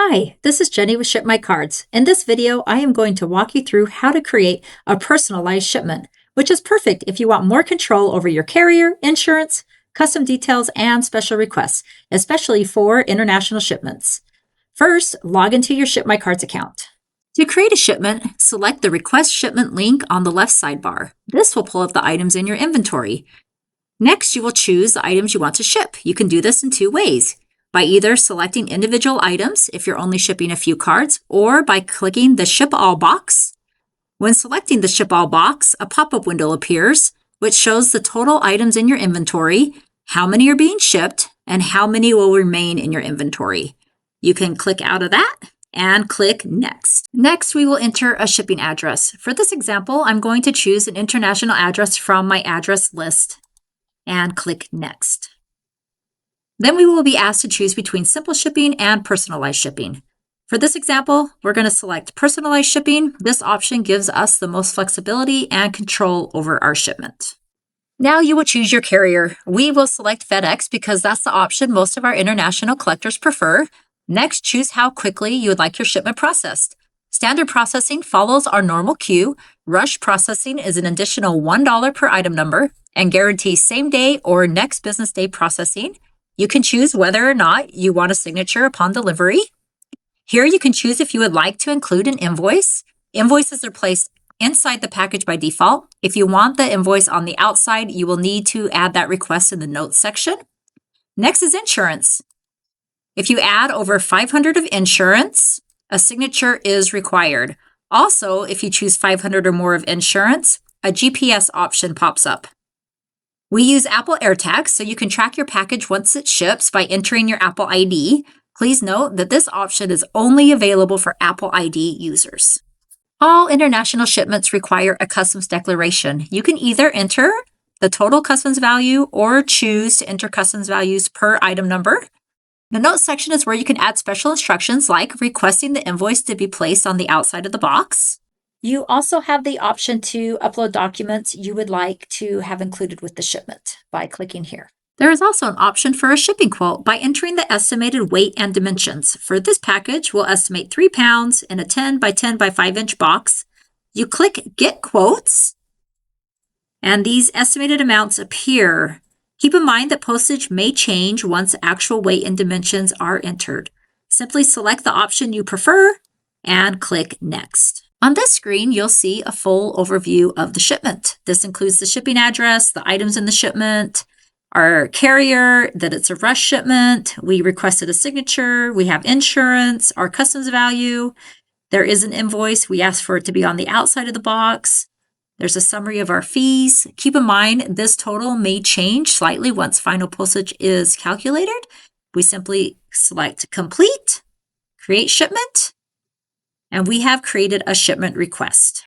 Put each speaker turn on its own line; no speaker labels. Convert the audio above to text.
Hi, this is Jenny with ShipMyCards. In this video, I am going to walk you through how to create a personalized shipment, which is perfect if you want more control over your carrier, insurance, custom details, and special requests, especially for international shipments. First, log into your ShipMyCards account. To create a shipment, select the Request Shipment link on the left sidebar. This will pull up the items in your inventory. Next, you will choose the items you want to ship. You can do this in two ways: by either selecting individual items if you're only shipping a few cards, or by clicking the Ship All box. When selecting the Ship All box, a pop-up window appears, which shows the total items in your inventory, how many are being shipped, and how many will remain in your inventory. You can click out of that and click Next. Next, we will enter a shipping address. For this example, I'm going to choose an international address from my address list and click Next. Then we will be asked to choose between simple shipping and personalized shipping. For this example, we're going to select personalized shipping. This option gives us the most flexibility and control over our shipment. Now you will choose your carrier. We will select FedEx because that's the option most of our international collectors prefer. Next, choose how quickly you would like your shipment processed. Standard processing follows our normal queue. Rush processing is an additional $1 per item number and guarantees same day or next business day processing. You can choose whether or not you want a signature upon delivery. Here you can choose if you would like to include an invoice. Invoices are placed inside the package by default. If you want the invoice on the outside, you will need to add that request in the notes section. Next is insurance. If you add over 500 of insurance, a signature is required. Also, if you choose 500 or more of insurance, a GPS option pops up. We use Apple AirTags, so you can track your package once it ships by entering your Apple ID. Please note that this option is only available for Apple ID users. All international shipments require a customs declaration. You can either enter the total customs value or choose to enter customs values per item number. The notes section is where you can add special instructions like requesting the invoice to be placed on the outside of the box. You also have the option to upload documents you would like to have included with the shipment by clicking here. There is also an option for a shipping quote by entering the estimated weight and dimensions. For this package, we'll estimate 3 pounds in a 10 by 10 by 5 inch box. You click Get Quotes, and these estimated amounts appear. Keep in mind that postage may change once actual weight and dimensions are entered. Simply select the option you prefer and click Next. On this screen, you'll see a full overview of the shipment. This includes the shipping address, the items in the shipment, our carrier, that it's a rush shipment, we requested a signature, we have insurance, our customs value, there is an invoice, we asked for it to be on the outside of the box, there's a summary of our fees. Keep in mind, this total may change slightly once final postage is calculated. We simply select Complete, Create Shipment, and we have created a shipment request.